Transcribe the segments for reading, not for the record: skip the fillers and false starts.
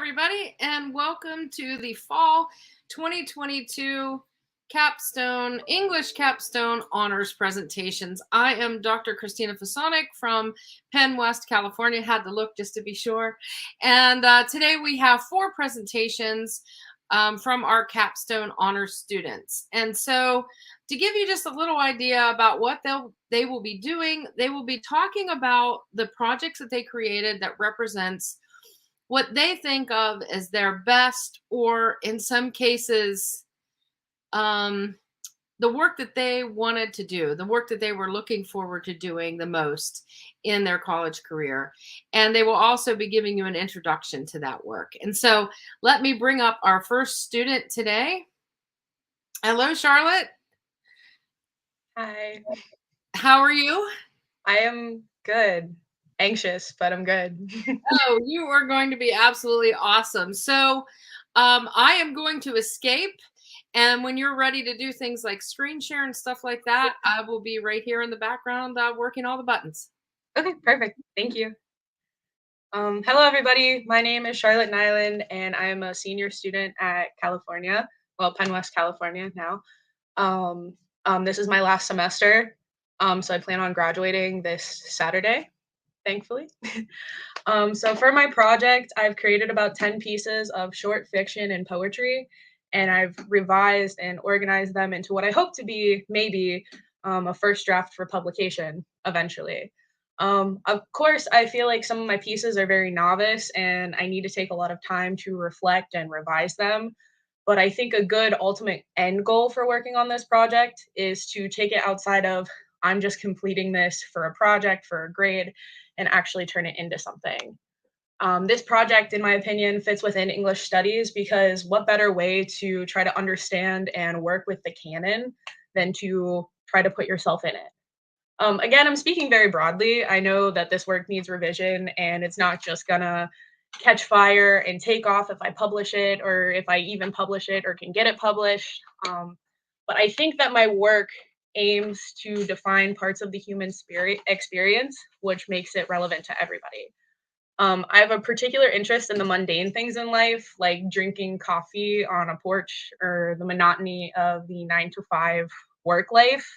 everybody, and welcome to the Fall 2022 Capstone, English Capstone Honors Presentations. I am Dr. Christina Fasonic from PennWest California. Had to look just to be sure. And today we have 4 presentations from our Capstone Honors students. And so to give you just a little idea about what they will be doing, they will be talking about the projects that they created that represents what they think of as their best, or in some cases, the work that they wanted to do, the work that they were looking forward to doing the most in their college career. And they will also be giving you an introduction to that work. And so let me bring up our first student today. Hello, Charlotte. Hi. How are you? I am good. Anxious, but I'm good. Oh, you are going to be absolutely awesome. So I am going to escape. And when you're ready to do things like screen share and stuff like that, I will be right here in the background working all the buttons. Okay, perfect. Thank you. Hello, everybody. My name is Charlotte Nyland, and I am a senior student at California. Well, PennWest California now. This is my last semester, so I plan on graduating this Saturday, thankfully. So for my project, I've created about 10 pieces of short fiction and poetry, and I've revised and organized them into what I hope to be maybe a first draft for publication eventually. Of course, I feel like some of my pieces are very novice and I need to take a lot of time to reflect and revise them. But I think a good ultimate end goal for working on this project is to take it outside of I'm just completing this for a project, for a grade, and actually turn it into something. This project, in my opinion, fits within English studies because what better way to try to understand and work with the canon than to try to put yourself in it? Again, I'm speaking very broadly. I know that this work needs revision and it's not just gonna catch fire and take off if I publish it or if I even publish it or can get it published. But I think that my work aims to define parts of the human spirit experience, which makes it relevant to everybody. I have a particular interest in the mundane things in life, like drinking coffee on a porch or the monotony of the 9 to 5 work life,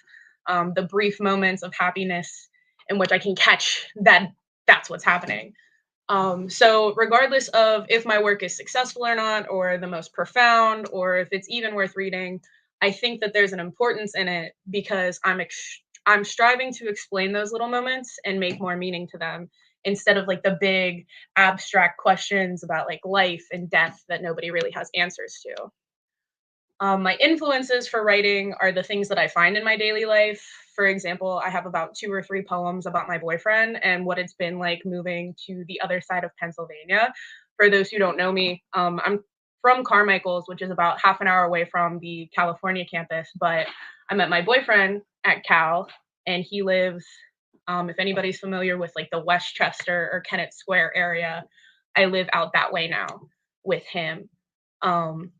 the brief moments of happiness in which I can catch that's what's happening. So regardless of if my work is successful or not, or the most profound, or if it's even worth reading, I think that there's an importance in it because I'm striving to explain those little moments and make more meaning to them instead of like the big abstract questions about like life and death that nobody really has answers to. My influences for writing are the things that I find in my daily life. For example, I have about 2 or 3 poems about my boyfriend and what it's been like moving to the other side of Pennsylvania. For those who don't know me, I'm from Carmichael's, which is about half an hour away from the California campus, but I met my boyfriend at Cal, and he lives, if anybody's familiar with like the Westchester or Kennett Square area, I live out that way now with him.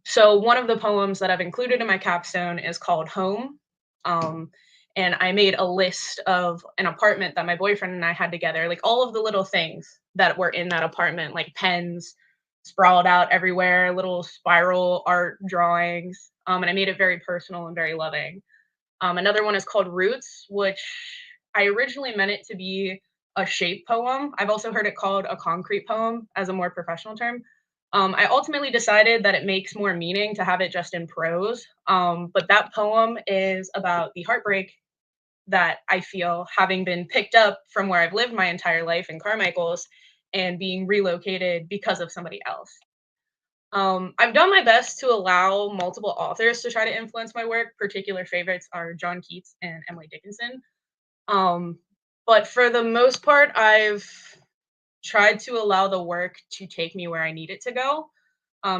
So one of the poems that I've included in my capstone is called Home. And I made a list of an apartment that my boyfriend and I had together, like all of the little things that were in that apartment, like pens sprawled out everywhere, little spiral art drawings. And I made it very personal and very loving. Another one is called Roots, which I originally meant it to be a shape poem. I've also heard it called a concrete poem as a more professional term. I ultimately decided that it makes more meaning to have it just in prose. But that poem is about the heartbreak that I feel having been picked up from where I've lived my entire life in Carmichael's and being relocated because of somebody else. I've done my best to allow multiple authors to try to influence my work. Particular favorites are John Keats and Emily Dickinson. But for the most part, I've tried to allow the work to take me where I need it to go.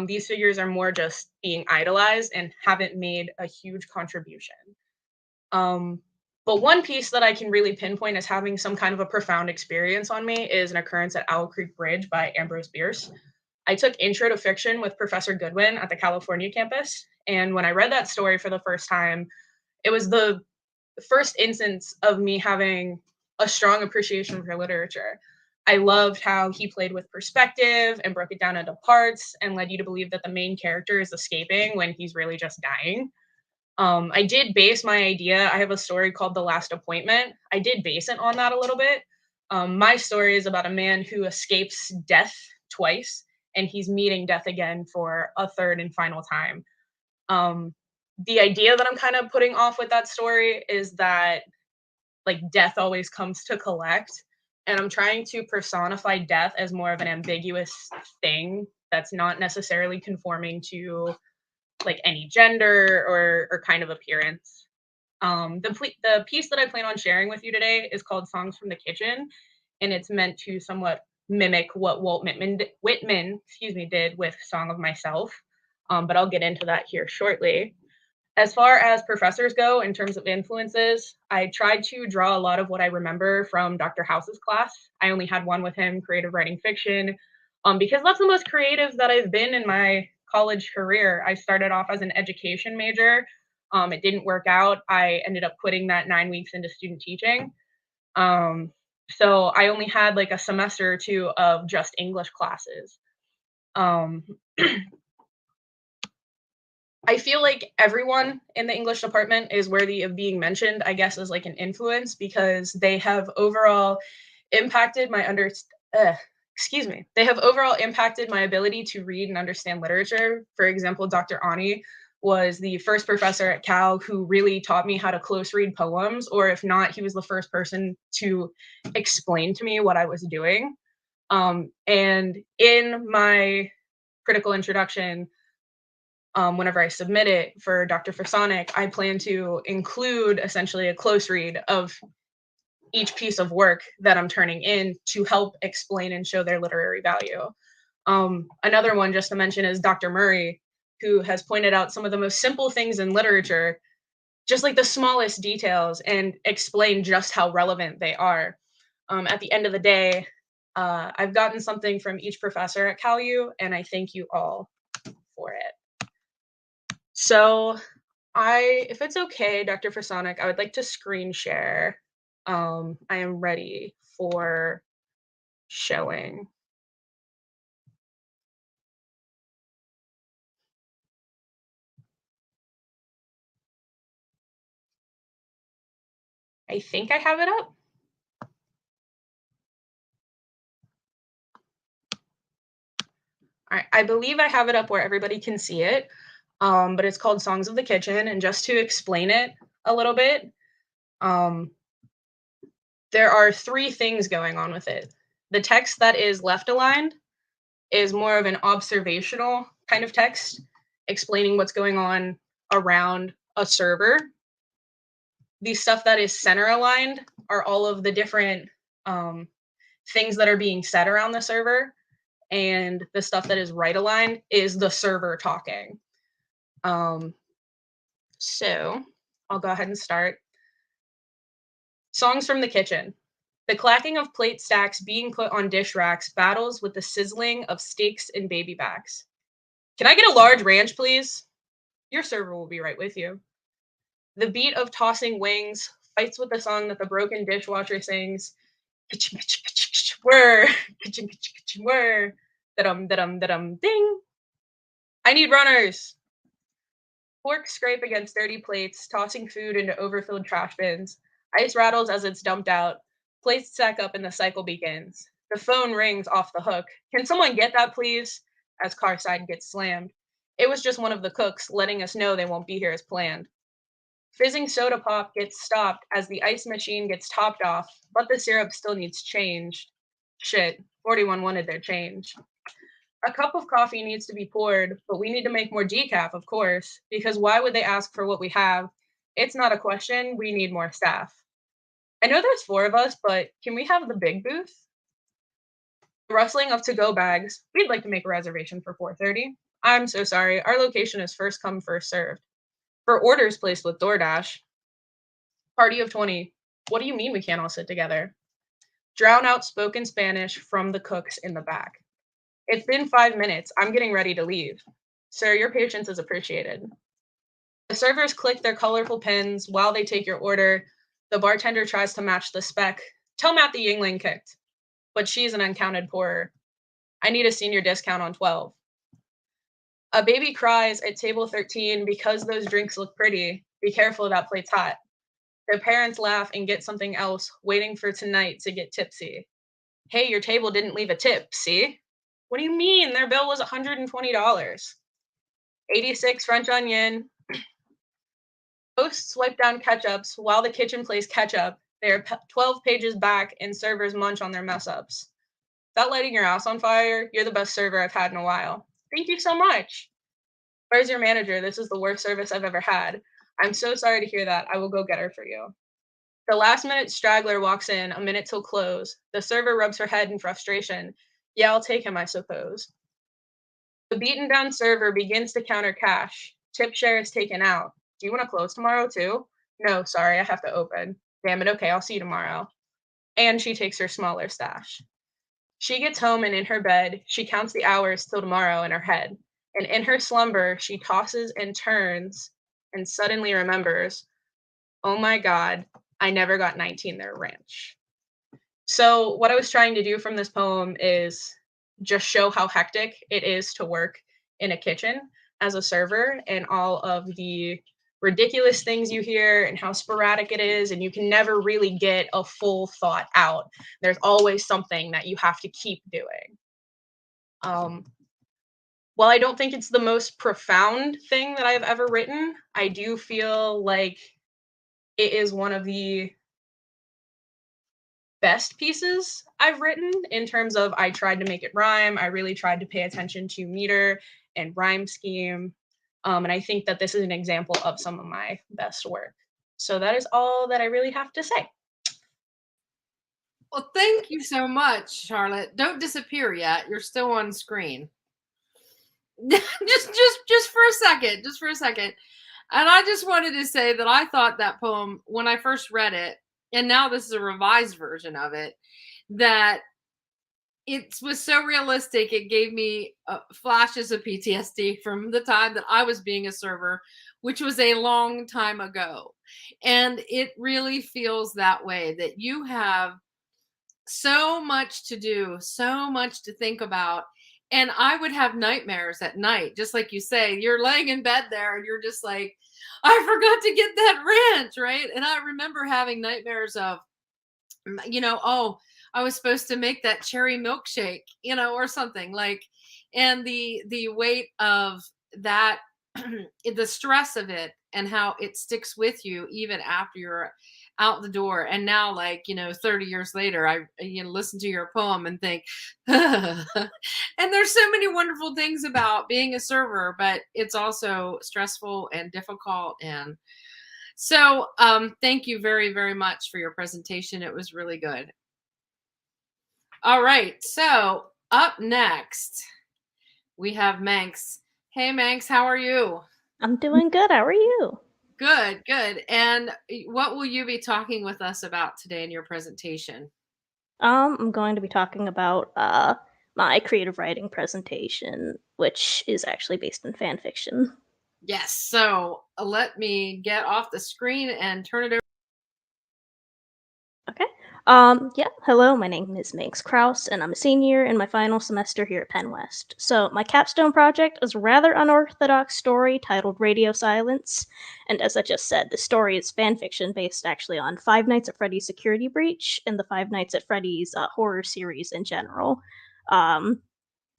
These figures are more just being idolized and haven't made a huge contribution. But one piece that I can really pinpoint as having some kind of a profound experience on me is an occurrence at Owl Creek Bridge by Ambrose Bierce. I took Intro to Fiction with Professor Goodwin at the California campus, and when I read that story for the first time, it was the first instance of me having a strong appreciation for literature. I loved how he played with perspective and broke it down into parts and led you to believe that the main character is escaping when he's really just dying. I did base my idea. I have a story called The Last Appointment. I did base it on that a little bit. My story is about a man who escapes death twice, and he's meeting death again for a third and final time. Um, the idea that I'm kind of putting off with that story is that like death always comes to collect, and I'm trying to personify death as more of an ambiguous thing that's not necessarily conforming to like any gender or kind of appearance. The piece that I plan on sharing with you today is called Songs from the Kitchen, and it's meant to somewhat mimic what Whitman did with Song of Myself. But I'll get into that here shortly. As far as professors go, in terms of influences, I tried to draw a lot of what I remember from Dr. House's class. I only had one with him, creative writing fiction, because that's the most creative that I've been in my college career. I started off as an education major. It didn't work out. I ended up quitting that 9 weeks into student teaching. So I only had like a semester or two of just English classes. Um, I feel like everyone in the English department is worthy of being mentioned, I guess, as like an influence because they have overall impacted my they have overall impacted my ability to read and understand literature. For example, Dr. Ani was the first professor at Cal who really taught me how to close read poems, or if not, he was the first person to explain to me what I was doing. And in my critical introduction, whenever I submit it for Dr. Fasonic, I plan to include essentially a close read of each piece of work that I'm turning in to help explain and show their literary value. Another one just to mention is Dr. Murray, who has pointed out some of the most simple things in literature, just like the smallest details, and explain just how relevant they are. At the end of the day, I've gotten something from each professor at CalU, and I thank you all for it. So if it's okay, Dr. Fasonic, I would like to screen share. I am ready for showing. I think I have it up. All right, I believe I have it up where everybody can see it, but it's called Songs of the Kitchen. And just to explain it a little bit, there are 3 things going on with it. The text that is left aligned is more of an observational kind of text, explaining what's going on around a server. The stuff that is center aligned are all of the different things that are being said around the server, and the stuff that is right aligned is the server talking. So I'll go ahead and start. Songs from the Kitchen. The clacking of plate stacks being put on dish racks battles with the sizzling of steaks and baby backs. Can I get a large ranch, please? Your server will be right with you. The beat of tossing wings fights with the song that the broken dishwasher sings. Whir, whir, da-dum, ding. I need runners. Forks scrape against dirty plates, tossing food into overfilled trash bins. Ice rattles as it's dumped out. Plates stack up and the cycle begins. The phone rings off the hook. Can someone get that, please? As car side gets slammed. It was just one of the cooks letting us know they won't be here as planned. Fizzing soda pop gets stopped as the ice machine gets topped off, but the syrup still needs changed. Shit, 41 wanted their change. A cup of coffee needs to be poured, but we need to make more decaf, of course, because why would they ask for what we have? It's not a question, we need more staff. I know there's 4 of us, but can we have the big booth? The rustling of to-go bags. We'd like to make a reservation for 4:30. I'm so sorry, our location is first come, first served. For orders placed with DoorDash. Party of 20. What do you mean we can't all sit together? Drown out spoken Spanish from the cooks in the back. It's been 5 minutes. I'm getting ready to leave. Sir, your patience is appreciated. The servers click their colorful pens while they take your order. The bartender tries to match the spec. Tell Matt the Yingling kicked. but she's an uncounted pour. I need a senior discount on 12. A baby cries at table 13 because those drinks look pretty. Be careful, that plate's hot. Their parents laugh and get something else, waiting for tonight to get tipsy. Hey, your table didn't leave a tip, see? What do you mean? Their bill was $120. 86 French onion. Hosts swipe down ketchups while the kitchen plays ketchup. They are 12 pages back and servers munch on their mess ups. Without lighting your ass on fire, you're the best server I've had in a while. Thank you so much. Where's your manager? This is the worst service I've ever had. I'm so sorry to hear that. I will go get her for you. The last minute straggler walks in, a minute till close. The server rubs her head in frustration. Yeah, I'll take him, I suppose. The beaten down server begins to counter cash. Tip share is taken out. Do you want to close tomorrow too? No, sorry, I have to open. Damn it, okay, I'll see you tomorrow. And she takes her smaller stash. She gets home and in her bed, she counts the hours till tomorrow in her head. And in her slumber, she tosses and turns and suddenly remembers, oh my God, I never got 19 there ranch. So what I was trying to do from this poem is just show how hectic it is to work in a kitchen as a server and all of the ridiculous things you hear and how sporadic it is, and you can never really get a full thought out. There's always something that you have to keep doing. While I don't think it's the most profound thing that I've ever written, I do feel like it is one of the best pieces I've written in terms of I tried to make it rhyme. I really tried to pay attention to meter and rhyme scheme. And I think that this is an example of some of my best work. So that is all that I really have to say. Well, thank you so much, Charlotte. Don't disappear yet. You're still on screen. just for a second, just for a second. And I just wanted to say that I thought that poem when I first read it, and now this is a revised version of it, that it was so realistic. It gave me flashes of PTSD from the time that I was being a server, which was a long time ago. And it really feels that way, that you have so much to do, so much to think about. And I would have nightmares at night, just like you say, you're laying in bed there and you're just like, I forgot to get that ranch, right? And I remember having nightmares of, oh, I was supposed to make that cherry milkshake, or something like, and the weight of that, the stress of it and how it sticks with you even after you're out the door. And now, 30 years later, I listen to your poem and think, and there's so many wonderful things about being a server, but it's also stressful and difficult. And so thank you very, very much for your presentation. It was really good. All right. So up next, we have Menx. Hey, Menx, how are you? I'm doing good. How are you? Good, good. And what will you be talking with us about today in your presentation? I'm going to be talking about my creative writing presentation, which is actually based in fan fiction. Yes. So let me get off the screen and turn it over. Okay. Hello, my name is Menx Krauss, and I'm a senior in my final semester here at PennWest. So, my capstone project is a rather unorthodox story titled Radio Silence, and as I just said, the story is fanfiction based actually on Five Nights at Freddy's Security Breach and the Five Nights at Freddy's horror series in general.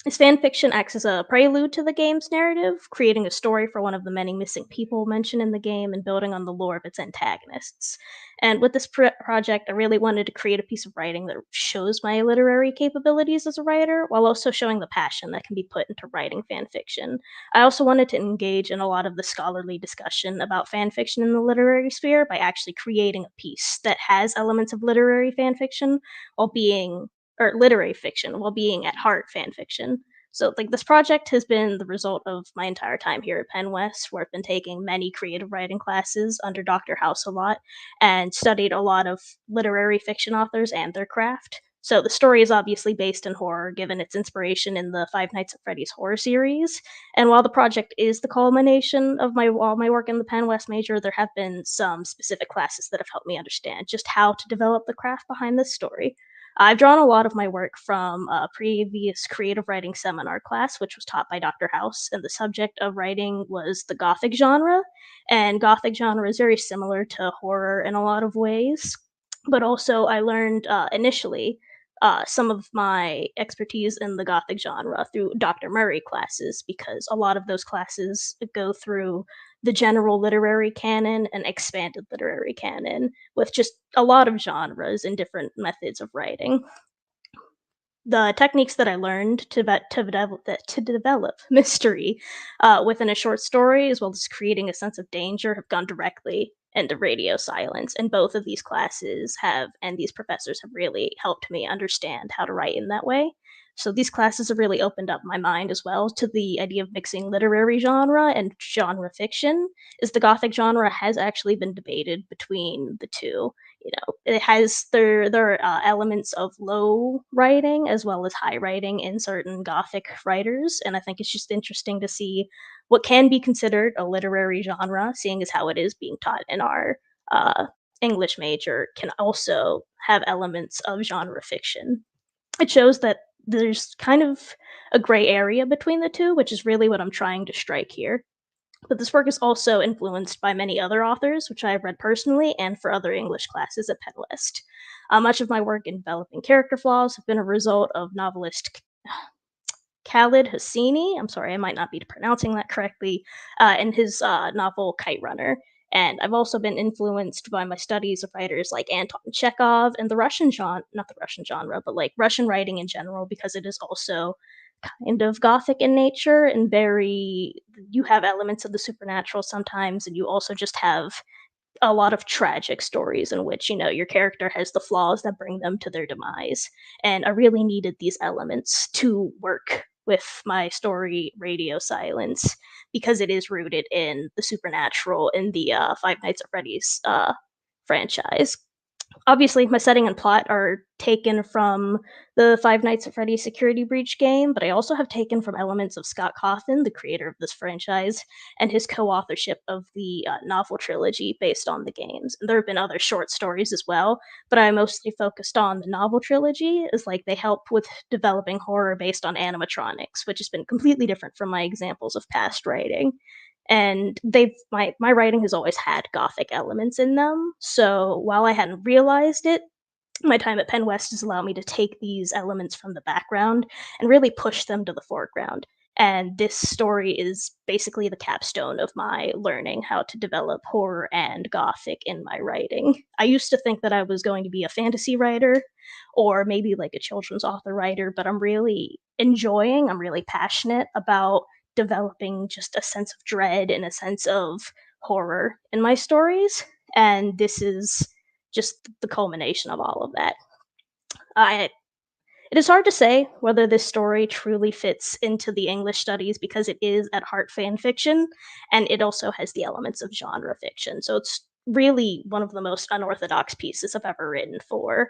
This fanfiction acts as a prelude to the game's narrative, creating a story for one of the many missing people mentioned in the game and building on the lore of its antagonists. And with this project, I really wanted to create a piece of writing that shows my literary capabilities as a writer, while also showing the passion that can be put into writing fanfiction. I also wanted to engage in a lot of the scholarly discussion about fanfiction in the literary sphere by actually creating a piece that has elements of literary fanfiction while being or literary fiction while being at heart fan fiction. So this project has been the result of my entire time here at PennWest, where I've been taking many creative writing classes under Dr. House a lot and studied a lot of literary fiction authors and their craft. So the story is obviously based in horror, given its inspiration in the Five Nights at Freddy's horror series. And while the project is the culmination of all my work in the PennWest major, there have been some specific classes that have helped me understand just how to develop the craft behind this story. I've drawn a lot of my work from a previous creative writing seminar class, which was taught by Dr. House, and the subject of writing was the Gothic genre. And Gothic genre is very similar to horror in a lot of ways. But also, I learned initially some of my expertise in the Gothic genre through Dr. Murray classes, because a lot of those classes go through the general literary canon and expanded literary canon with just a lot of genres and different methods of writing. The techniques that I learned to develop mystery within a short story, as well as creating a sense of danger, have gone directly into radio silence. And both of these classes have, and these professors have really helped me understand how to write in that way. So these classes have really opened up my mind as well to the idea of mixing literary genre and genre fiction, as the Gothic genre has actually been debated between the two. It has there are elements of low writing as well as high writing in certain Gothic writers, and I think it's just interesting to see what can be considered a literary genre, seeing as how it is being taught in our uh, English major, can also have elements of genre fiction. It shows that there's kind of a gray area between the two, which is really what I'm trying to strike here. But this work is also influenced by many other authors, which I have read personally and for other English classes at PennWest. Much of my work in developing character flaws have been a result of novelist Khalid Hosseini. I'm sorry, I might not be pronouncing that correctly, in his novel Kite Runner. And I've also been influenced by my studies of writers like Anton Chekhov and the Russian genre, not the Russian genre, but like Russian writing in general, because it is also kind of gothic in nature and very, you have elements of the supernatural sometimes, and you also just have a lot of tragic stories in which, your character has the flaws that bring them to their demise. And I really needed these elements to work with my story Radio Silence, because it is rooted in the supernatural in the Five Nights at Freddy's franchise. Obviously, my setting and plot are taken from the Five Nights at Freddy's Security Breach game, but I also have taken from elements of Scott Cawthon, the creator of this franchise, and his co-authorship of the novel trilogy based on the games. And there have been other short stories as well, but I mostly focused on the novel trilogy, as like they help with developing horror based on animatronics, which has been completely different from my examples of past writing. And my writing has always had gothic elements in them. So while I hadn't realized it, my time at Penn West has allowed me to take these elements from the background and really push them to the foreground. And this story is basically the capstone of my learning how to develop horror and gothic in my writing. I used to think that I was going to be a fantasy writer or maybe like a children's author writer, but I'm really passionate about developing just a sense of dread and a sense of horror in my stories. And this is just the culmination of all of that. I It is hard to say whether this story truly fits into the English studies, because it is at heart fan fiction, and it also has the elements of genre fiction. So it's really one of the most unorthodox pieces I've ever written for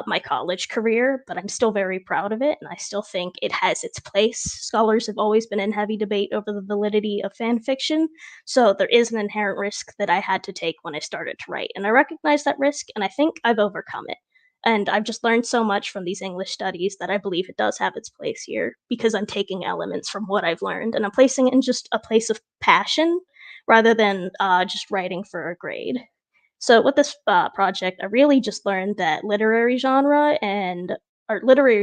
my college career, but I'm still very proud of it, and I still think it has its place. Scholars have always been in heavy debate over the validity of fan fiction, so there is an inherent risk that I had to take when I started to write, and I recognize that risk, and I think I've overcome it. And I've just learned so much from these English studies that I believe it does have its place here, because I'm taking elements from what I've learned and I'm placing it in just a place of passion rather than just writing for a grade. So with this project, I really just learned that literary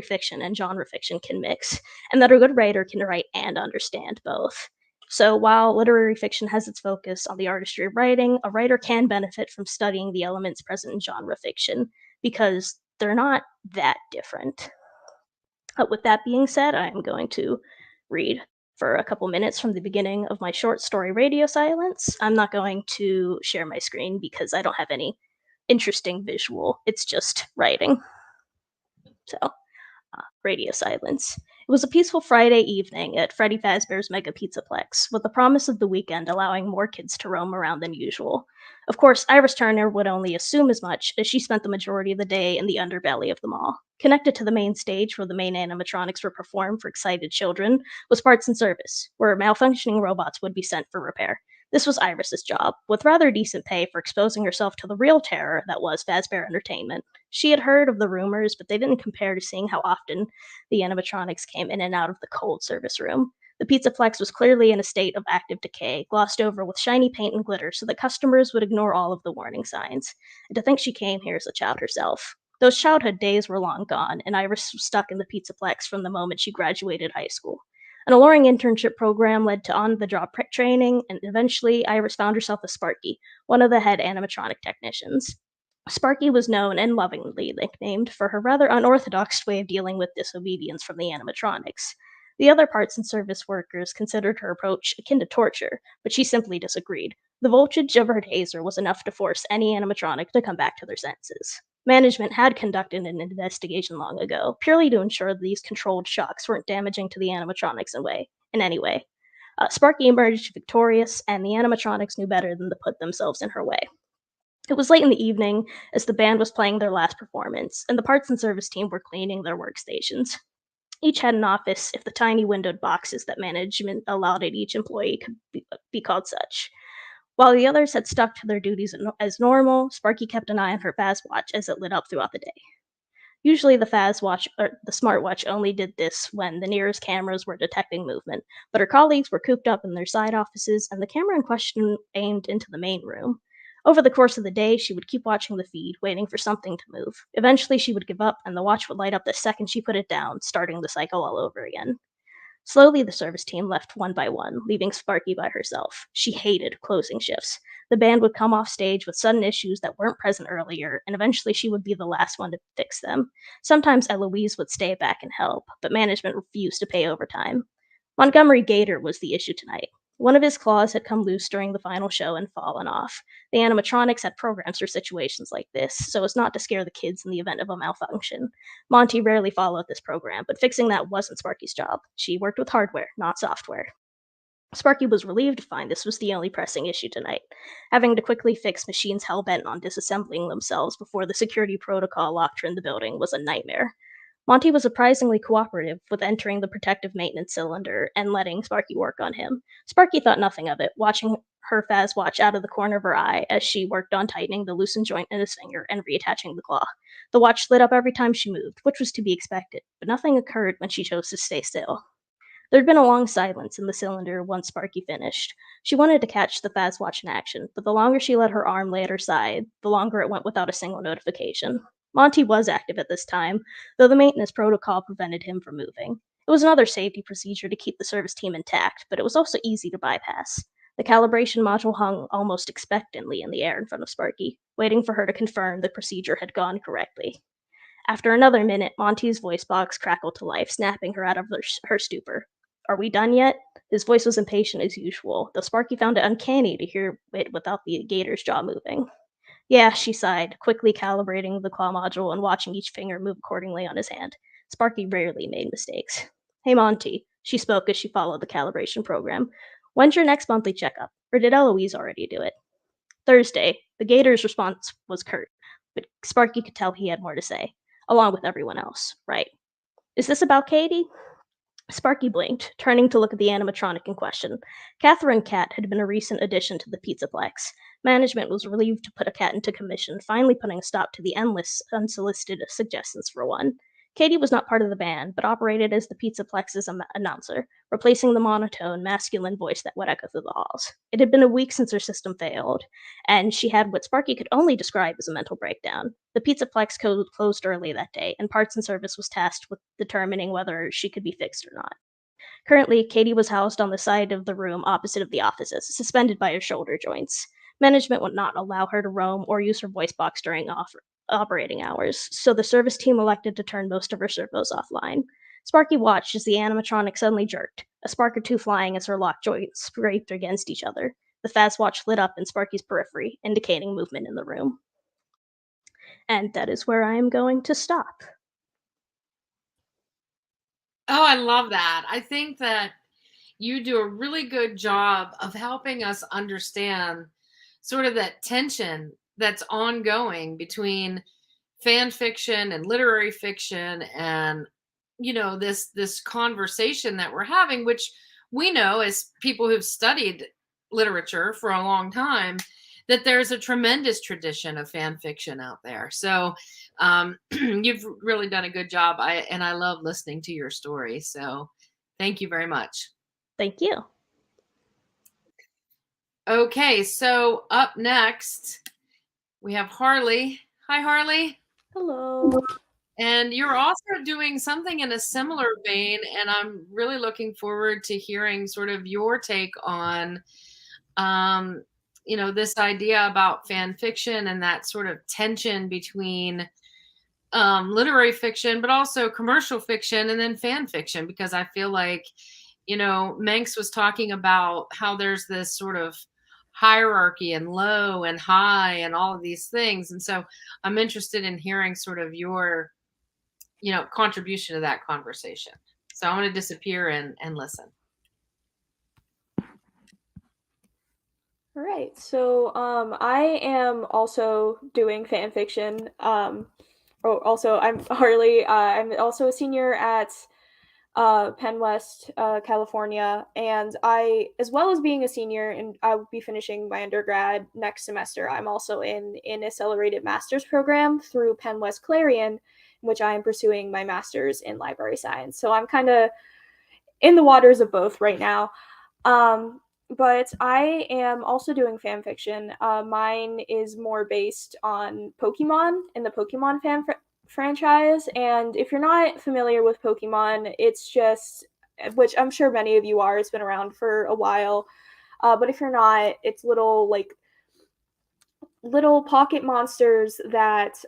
fiction and genre fiction can mix, and that a good writer can write and understand both. So while literary fiction has its focus on the artistry of writing, a writer can benefit from studying the elements present in genre fiction, because they're not that different. With that being said, I am going to read for a couple minutes from the beginning of my short story Radio Silence. I'm not going to share my screen because I don't have any interesting visual, it's just writing. So, Radio Silence. It was a peaceful Friday evening at Freddy Fazbear's Mega Pizzaplex, with the promise of the weekend allowing more kids to roam around than usual. Of course, Iris Turner would only assume as much, as she spent the majority of the day in the underbelly of the mall. Connected to the main stage where the main animatronics were performed for excited children was Parts and Service, where malfunctioning robots would be sent for repair. This was Iris's job, with rather decent pay for exposing herself to the real terror that was Fazbear Entertainment. She had heard of the rumors, but they didn't compare to seeing how often the animatronics came in and out of the cold service room. The Pizzaplex was clearly in a state of active decay, glossed over with shiny paint and glitter so that customers would ignore all of the warning signs. And to think she came here as a child herself. Those childhood days were long gone, and Iris was stuck in the Pizzaplex from the moment she graduated high school. An alluring internship program led to on-the-job training, and eventually Iris found herself as Sparky, one of the head animatronic technicians. Sparky was known and lovingly nicknamed for her rather unorthodox way of dealing with disobedience from the animatronics. The other parts and service workers considered her approach akin to torture, but she simply disagreed. The voltage of her taser was enough to force any animatronic to come back to their senses. Management had conducted an investigation long ago, purely to ensure that these controlled shocks weren't damaging to the animatronics in any way. Sparky emerged victorious, and the animatronics knew better than to put themselves in her way. It was late in the evening as the band was playing their last performance, and the parts and service team were cleaning their workstations. Each had an office if the tiny windowed boxes that management allotted each employee could be called such. While the others had stuck to their duties as normal, Sparky kept an eye on her Faz watch as it lit up throughout the day. Usually the Faz watch or the smartwatch only did this when the nearest cameras were detecting movement, but her colleagues were cooped up in their side offices and the camera in question aimed into the main room. Over the course of the day, she would keep watching the feed, waiting for something to move. Eventually she would give up and the watch would light up the second she put it down, starting the cycle all over again. Slowly, the service team left one by one, leaving Sparky by herself. She hated closing shifts. The band would come off stage with sudden issues that weren't present earlier, and eventually she would be the last one to fix them. Sometimes Eloise would stay back and help, but management refused to pay overtime. Montgomery Gator was the issue tonight. One of his claws had come loose during the final show and fallen off. The animatronics had programs for situations like this, so as not to scare the kids in the event of a malfunction. Monty rarely followed this program, but fixing that wasn't Sparky's job. She worked with hardware, not software. Sparky was relieved to find this was the only pressing issue tonight. Having to quickly fix machines hell-bent on disassembling themselves before the security protocol locked her in the building was a nightmare. Monty was surprisingly cooperative with entering the protective maintenance cylinder and letting Sparky work on him. Sparky thought nothing of it, watching her Faz watch out of the corner of her eye as she worked on tightening the loosened joint in his finger and reattaching the claw. The watch lit up every time she moved, which was to be expected, but nothing occurred when she chose to stay still. There'd been a long silence in the cylinder once Sparky finished. She wanted to catch the Faz watch in action, but the longer she let her arm lay at her side, the longer it went without a single notification. Monty was active at this time, though the maintenance protocol prevented him from moving. It was another safety procedure to keep the service team intact, but it was also easy to bypass. The calibration module hung almost expectantly in the air in front of Sparky, waiting for her to confirm the procedure had gone correctly. After another minute, Monty's voice box crackled to life, snapping her out of her stupor. "Are we done yet?" His voice was impatient as usual, though Sparky found it uncanny to hear it without the gator's jaw moving. "Yeah," she sighed, quickly calibrating the claw module and watching each finger move accordingly on his hand. Sparky rarely made mistakes. "Hey, Monty," she spoke as she followed the calibration program. "When's your next monthly checkup? Or did Eloise already do it?" "Thursday." The gator's response was curt, but Sparky could tell he had more to say, along with everyone else. "Right. Is this about Katie?" Sparky blinked, turning to look at the animatronic in question. Catherine Cat had been a recent addition to the Pizzaplex. Management was relieved to put a cat into commission, finally putting a stop to the endless, unsolicited suggestions for one. Katie was not part of the band, but operated as the Pizzaplex's announcer, replacing the monotone, masculine voice that would echo through the halls. It had been a week since her system failed, and she had what Sparky could only describe as a mental breakdown. The Pizzaplex closed early that day, and Parts and Service was tasked with determining whether she could be fixed or not. Currently, Katie was housed on the side of the room opposite of the offices, suspended by her shoulder joints. Management would not allow her to roam or use her voice box during operating hours, so the service team elected to turn most of her servos offline. Sparky watched as the animatronic suddenly jerked, a spark or two flying as her locked joints scraped against each other. The Faz watch lit up in Sparky's periphery, indicating movement in the room. And that is where I am going to stop. Oh, I love that. I think that you do a really good job of helping us understand sort of that tension that's ongoing between fan fiction and literary fiction and this conversation that we're having, which we know as people who've studied literature for a long time, that there's a tremendous tradition of fan fiction out there. So you've really done a good job. I love listening to your story. So thank you very much. Thank you. Okay, so up next we have Harley. Hi, Harley. Hello. And you're also doing something in a similar vein, and I'm really looking forward to hearing sort of your take on, this idea about fan fiction and that sort of tension between literary fiction, but also commercial fiction and then fan fiction, because I feel like, Menx was talking about how there's this sort of hierarchy and low and high and all of these things. And so I'm interested in hearing sort of your contribution to that conversation. So I'm going to disappear and listen. All right. So I am also doing fan fiction. Also, I'm Harley. I'm also a senior at PennWest California, and as well as being a senior, and I will be finishing my undergrad next semester, I'm also in an accelerated master's program through PennWest Clarion, in which I am pursuing my master's in library science. So I'm kind of in the waters of both right now. But I am also doing fan fiction. Mine is more based on Pokemon and the Pokemon franchise. And if you're not familiar with Pokemon, it's just, which I'm sure many of you are, it's been around for a while. But if you're not, it's little pocket monsters that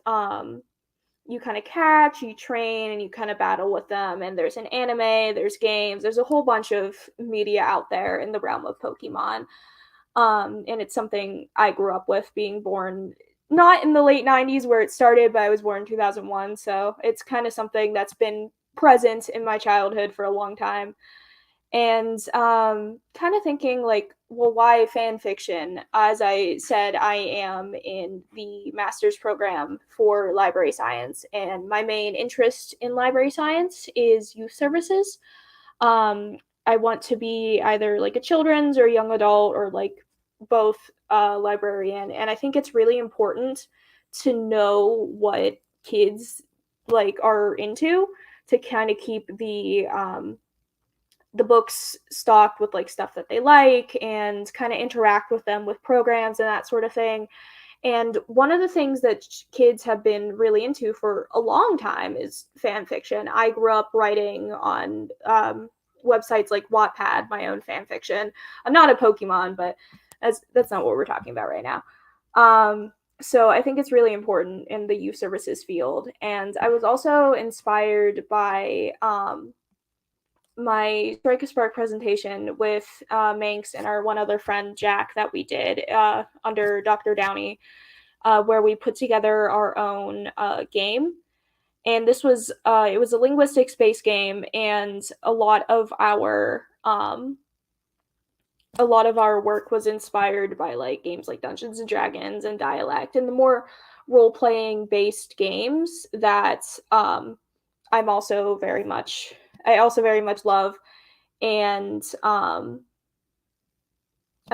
you kind of catch, you train, and you kind of battle with them. And there's an anime, there's games, there's a whole bunch of media out there in the realm of Pokemon. And it's something I grew up with, being born not in the late 90s where it started, but I was born in 2001. So it's kind of something that's been present in my childhood for a long time. And kind of thinking well, why fan fiction? As I said, I am in the master's program for library science, and my main interest in library science is youth services. I want to be either a children's or young adult or both librarian, and I think it's really important to know what kids are into, to kind of keep the books stocked with stuff that they like, and kind of interact with them with programs and that sort of thing. And one of the things that kids have been really into for a long time is fan fiction. I grew up writing on websites like Wattpad, my own fan fiction. I'm not a Pokemon, but that's not what we're talking about right now. So I think it's really important in the youth services field. And I was also inspired by my Strike a Spark presentation with Menx and our one other friend, Jack, that we did under Dr. Downey, where we put together our own game. And this was, it was a linguistics-based game, and a lot of our work was inspired by games like Dungeons and Dragons and Dialect, and the more role-playing based games that I also very much love. And I'm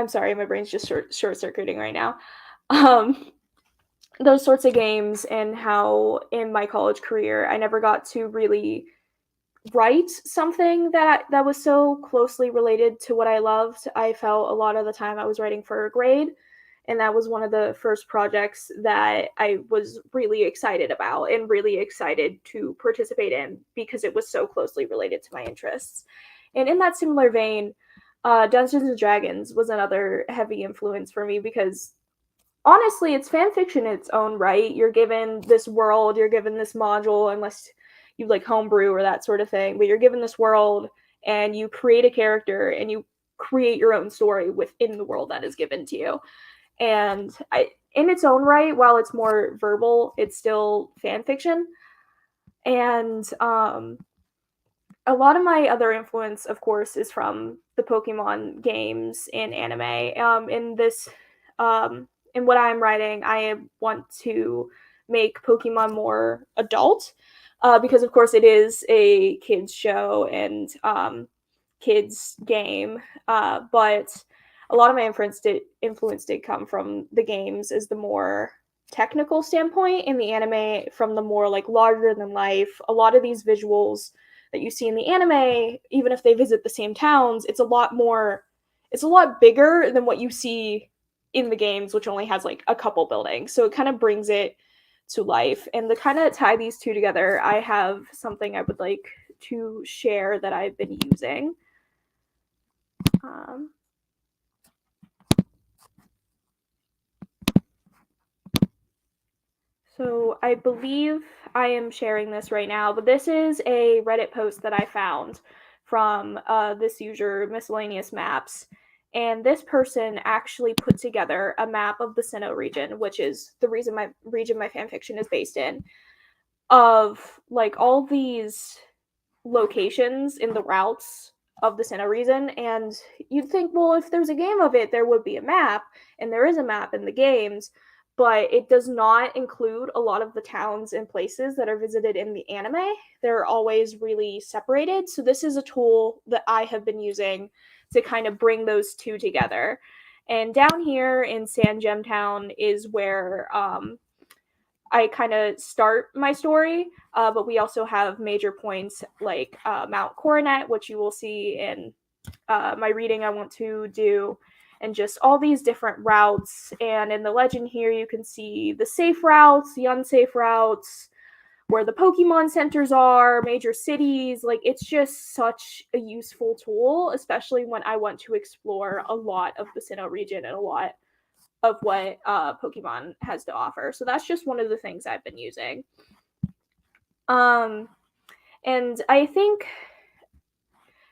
sorry, my brain's just short-circuiting right now. Those sorts of games, and how in my college career I never got to really write something that was so closely related to what I loved. I felt a lot of the time I was writing for a grade, and that was one of the first projects that I was really excited about and really excited to participate in, because it was so closely related to my interests. And in that similar vein, Dungeons and Dragons was another heavy influence for me, because honestly, it's fan fiction in its own right. You're given this world, you're given this module, unless you homebrew or that sort of thing, but you're given this world and you create a character and you create your own story within the world that is given to you. And in its own right, while it's more verbal, it's still fan fiction. And a lot of my other influence, of course, is from the Pokemon games and anime. In what I'm writing, I want to make Pokemon more adult, because of course it is a kids show and kids game, but a lot of my influence did come from the games as the more technical standpoint, in the anime from the more like larger than life. A lot of these visuals that you see in the anime, even if they visit the same towns, it's a lot bigger than what you see in the games, which only has like a couple buildings. So it kind of brings it to life. And to kind of tie these two together, I have something I would like to share that I've been using. So I believe I am sharing this right now, but this is a Reddit post that I found from this user, Miscellaneous Maps. And this person actually put together a map of the Sinnoh region, which is the reason my fanfiction is based in, of like all these locations in the routes of the Sinnoh region. And you'd think, well, if there's a game of it, there would be a map, and there is a map in the games, but it does not include a lot of the towns and places that are visited in the anime. They're always really separated. So this is a tool that I have been using to kind of bring those two together. And down here in San Gemtown is where I kind of start my story, but we also have major points like Mount Coronet, which you will see in my reading I want to do, and just all these different routes. And in the legend here, you can see the safe routes, the unsafe routes, where the Pokemon centers are, major cities. Like, it's just such a useful tool, especially when I want to explore a lot of the Sinnoh region and a lot of what Pokemon has to offer. So that's just one of the things I've been using. And I think,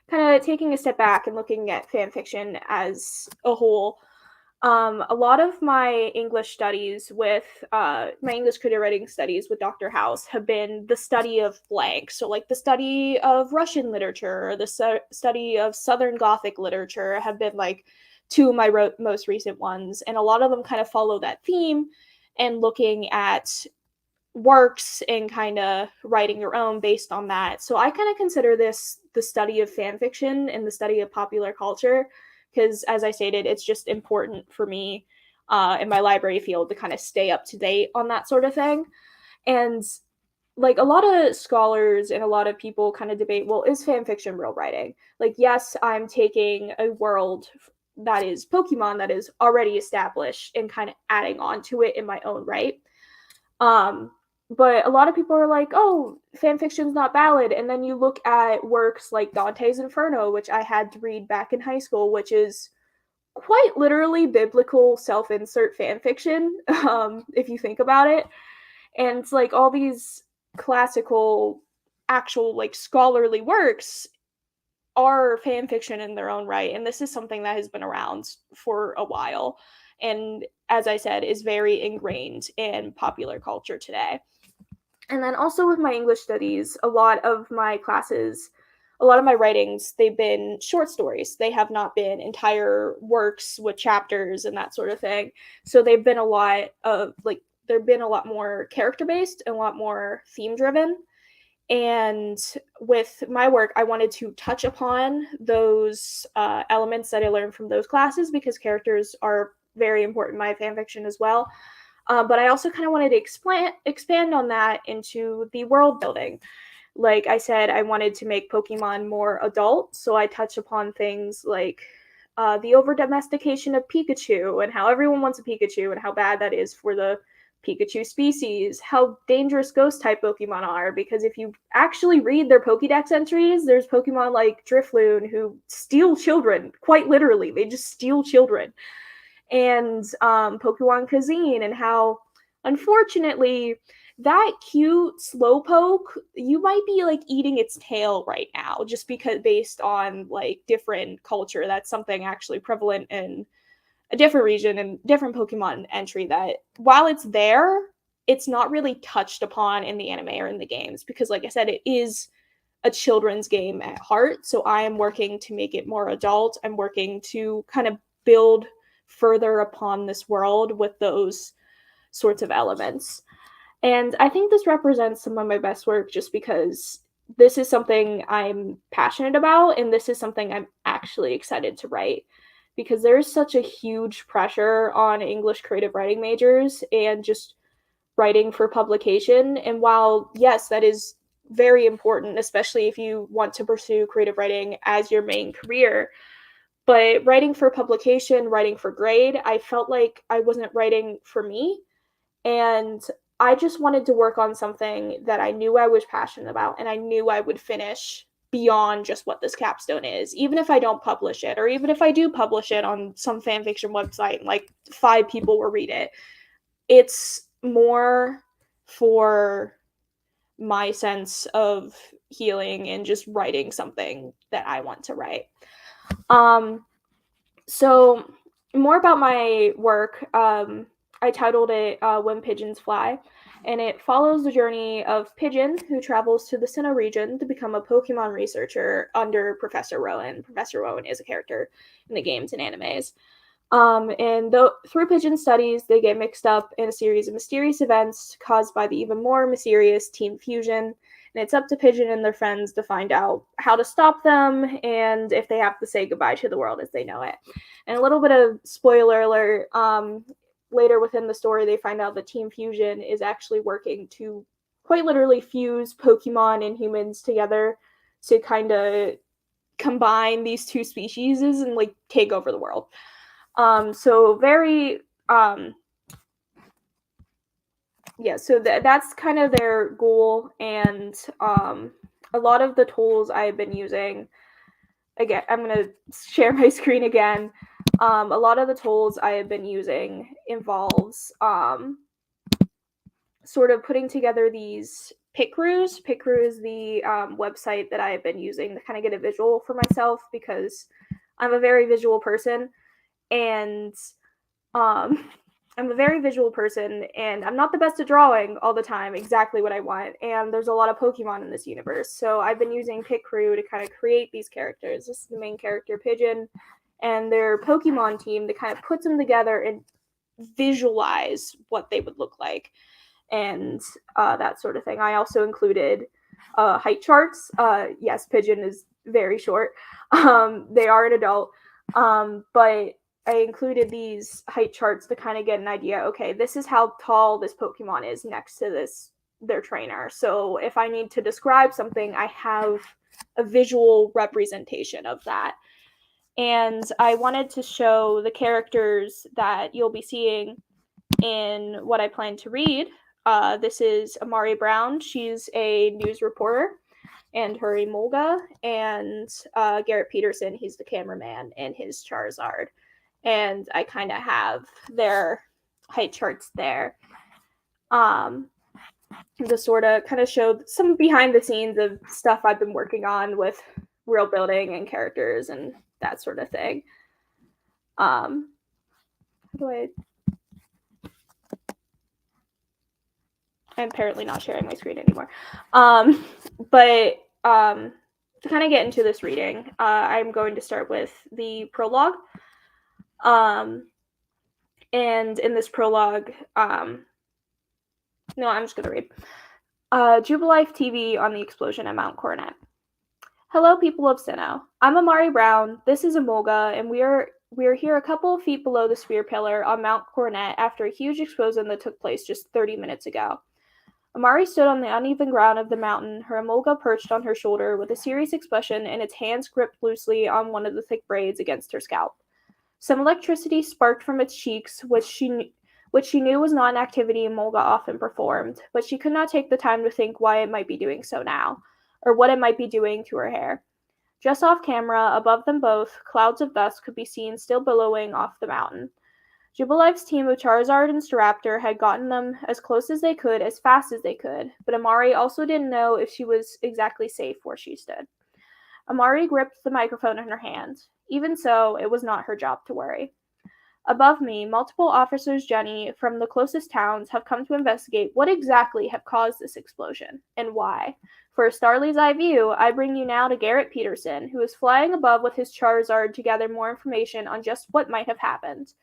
kind of taking a step back and looking at fan fiction as a whole, a lot of my English studies with my English creative writing studies with Dr. House have been the study of blank. So like the study of Russian literature, or the study of Southern Gothic literature have been like two of my most recent ones. And a lot of them kind of follow that theme and looking at works and kind of writing your own based on that. So I kind of consider this the study of fan fiction and the study of popular culture, because as I stated, it's just important for me in my library field to kind of stay up to date on that sort of thing. And like a lot of scholars and a lot of people kind of debate, well, is fan fiction real writing? Like, yes, I'm taking a world that is Pokemon that is already established and kind of adding on to it in my own right. But a lot of people are like, oh, fan fiction's not valid. And then you look at works like Dante's Inferno, which I had to read back in high school, which is quite literally biblical self-insert fan fiction, if you think about it. And it's like all these classical, actual, like scholarly works are fan fiction in their own right. And this is something that has been around for a while. And as I said, is very ingrained in popular culture today. And then also with my English studies, a lot of my classes, a lot of my writings, they've been short stories. They have not been entire works with chapters and that sort of thing. So they've been a lot of, like, they've been a lot more character-based and a lot more theme-driven. And with my work, I wanted to touch upon those elements that I learned from those classes, because characters are very important in my fanfiction as well. But I also kind of wanted to expand on that into the world building. Like I said, I wanted to make Pokemon more adult, so I touch upon things like the over-domestication of Pikachu and how everyone wants a Pikachu and how bad that is for the Pikachu species, how dangerous ghost-type Pokemon are, because if you actually read their Pokédex entries, there's Pokemon like Drifloon who steal children, quite literally. They just steal children. And Pokemon Kazine, and how, unfortunately, that cute Slowpoke, you might be like eating its tail right now, just because based on like different culture. That's something actually prevalent in a different region and different Pokemon entry, that while it's there, it's not really touched upon in the anime or in the games, because like I said, it is a children's game at heart. So I am working to make it more adult. I'm working to kind of build further upon this world with those sorts of elements. And I think this represents some of my best work, just because this is something I'm passionate about, and this is something I'm actually excited to write. because there's such a huge pressure on English creative writing majors and just writing for publication. And while, yes, that is very important, especially if you want to pursue creative writing as your main career, but writing for publication, writing for grade, I felt like I wasn't writing for me. And I just wanted to work on something that I knew I was passionate about and I knew I would finish beyond just what this capstone is. Even if I don't publish it, or even if I do publish it on some fan fiction website and like 5 people will read it, it's more for my sense of healing and just writing something that I want to write. So more about my work. I titled it When Pigeons Fly, and it follows the journey of Pigeon, who travels to the Sinnoh region to become a Pokemon researcher under Professor Rowan. Professor Rowan is a character in the games and animes. Through Pigeon's studies, they get mixed up in a series of mysterious events caused by the even more mysterious Team Fusion, and it's up to Pigeon and their friends to find out how to stop them and if they have to say goodbye to the world as they know it. And a little bit of spoiler alert, later within the story, they find out that Team Fusion is actually working to quite literally fuse Pokemon and humans together to kind of combine these two species and like take over the world. So that's kind of their goal, and a lot of the tools I've been using, again, I'm going to share my screen again. A lot of the tools I have been using involves sort of putting together these Picrews. Picrew is the website that I've been using to kind of get a visual for myself, because I'm a very visual person, and I'm a very visual person, and I'm not the best at drawing all the time exactly what I want, and there's a lot of Pokemon in this universe, so I've been using Picrew to kind of create these characters. This is the main character, Pigeon, and their Pokemon team that kind of puts them together and visualize what they would look like, and that sort of thing. I also included height charts. Yes, Pigeon is very short. They are an adult, but I included these height charts to kind of get an idea. Okay, this is how tall this Pokemon is next to their trainer. So if I need to describe something, I have a visual representation of that. And I wanted to show the characters that you'll be seeing in what I plan to read. This is Amari Brown. She's a news reporter, and her Emolga, and Garrett Peterson, he's the cameraman, and his Charizard. And I kind of have their height charts there. To sort of kind of show some behind the scenes of stuff I've been working on with world building and characters and that sort of thing. I'm apparently not sharing my screen anymore. But to kind of get into this reading, I'm going to start with the prologue. And in this prologue, no, I'm just going to read. Jubilife TV on the explosion at Mount Coronet. Hello, people of Sinnoh. I'm Amari Brown. This is Emolga, and we are here a couple of feet below the sphere pillar on Mount Coronet after a huge explosion that took place just 30 minutes ago. Amari stood on the uneven ground of the mountain, her Emolga perched on her shoulder with a serious expression and its hands gripped loosely on one of the thick braids against her scalp. Some electricity sparked from its cheeks, which she knew was not an activity Emolga often performed, but she could not take the time to think why it might be doing so now, or what it might be doing to her hair. Just off camera, above them both, clouds of dust could be seen still billowing off the mountain. Jubilife's team of Charizard and Staraptor had gotten them as close as they could, as fast as they could, but Amari also didn't know if she was exactly safe where she stood. Amari gripped the microphone in her hand. Even so, it was not her job to worry. Above me, multiple officers, Jenny, from the closest towns have come to investigate what exactly have caused this explosion, and why. For a Starly's eye view, I bring you now to Garrett Peterson, who is flying above with his Charizard to gather more information on just what might have happened.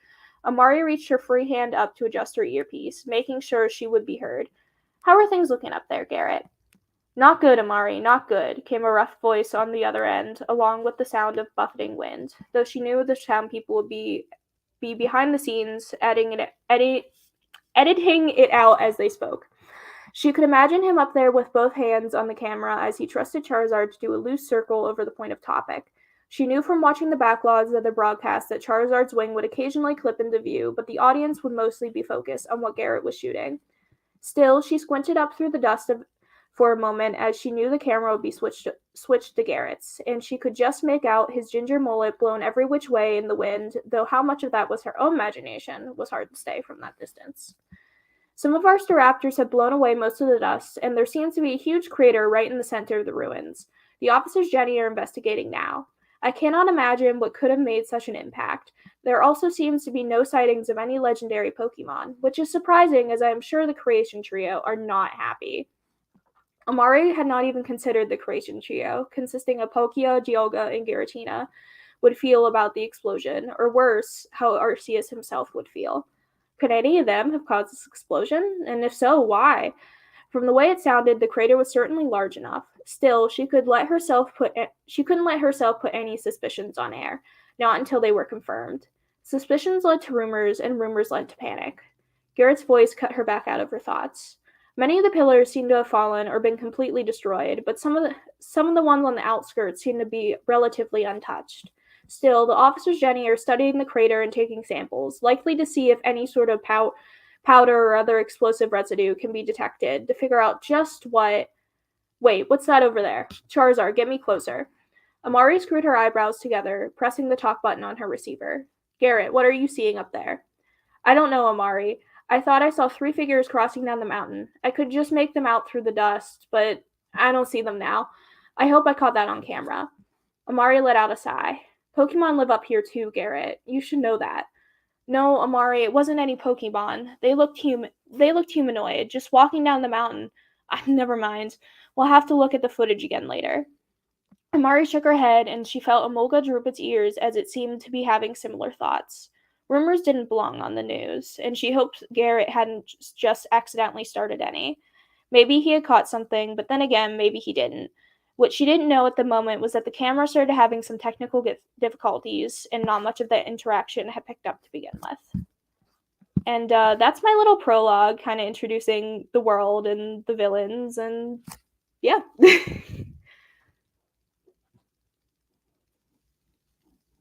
Amari reached her free hand up to adjust her earpiece, making sure she would be heard. How are things looking up there, Garrett? "Not good, Amari, not good," came a rough voice on the other end, along with the sound of buffeting wind, though she knew the town people would be behind the scenes, editing it out as they spoke. She could imagine him up there with both hands on the camera as he trusted Charizard to do a loose circle over the point of topic. She knew from watching the backlogs of the broadcast that Charizard's wing would occasionally clip into view, but the audience would mostly be focused on what Garrett was shooting. Still, she squinted up through the dust for a moment as she knew the camera would be switched to Garrett's, and she could just make out his ginger mullet blown every which way in the wind, though how much of that was her own imagination was hard to say from that distance. Some of our Staraptors had blown away most of the dust, and there seems to be a huge crater right in the center of the ruins. The officers Jenny are investigating now. I cannot imagine what could have made such an impact. There also seems to be no sightings of any legendary Pokemon, which is surprising as I am sure the Creation Trio are not happy. Amari had not even considered the Creation Trio, consisting of Palkia, Geoga, and Giratina, would feel about the explosion, or worse, how Arceus himself would feel. Could any of them have caused this explosion? And if so, why? From the way it sounded, the crater was certainly large enough. Still, she couldn't let herself put any suspicions on air, not until they were confirmed. Suspicions led to rumors, and rumors led to panic. Garrett's voice cut her back out of her thoughts. Many of the pillars seemed to have fallen or been completely destroyed, but some of the ones on the outskirts seemed to be relatively untouched. Still, the officers Jenny are studying the crater and taking samples, likely to see if any sort of powder or other explosive residue can be detected to figure out just what... Wait, what's that over there? Charizard, get me closer. Amari screwed her eyebrows together, pressing the talk button on her receiver. Garrett, what are you seeing up there? I don't know, Amari. I thought I saw 3 figures crossing down the mountain. I could just make them out through the dust, but I don't see them now. I hope I caught that on camera. Amari let out a sigh. Pokemon live up here too, Garrett. You should know that. No, Amari, it wasn't any Pokemon. They looked humanoid, just walking down the mountain. Never mind. We'll have to look at the footage again later. Amari shook her head, and she felt Emolga droop its ears as it seemed to be having similar thoughts. Rumors didn't belong on the news, and she hoped Garrett hadn't just accidentally started any. Maybe he had caught something, but then again, maybe he didn't. What she didn't know at the moment was that the camera started having some technical difficulties, and not much of the interaction had picked up to begin with. And that's my little prologue, kind of introducing the world and the villains, and yeah.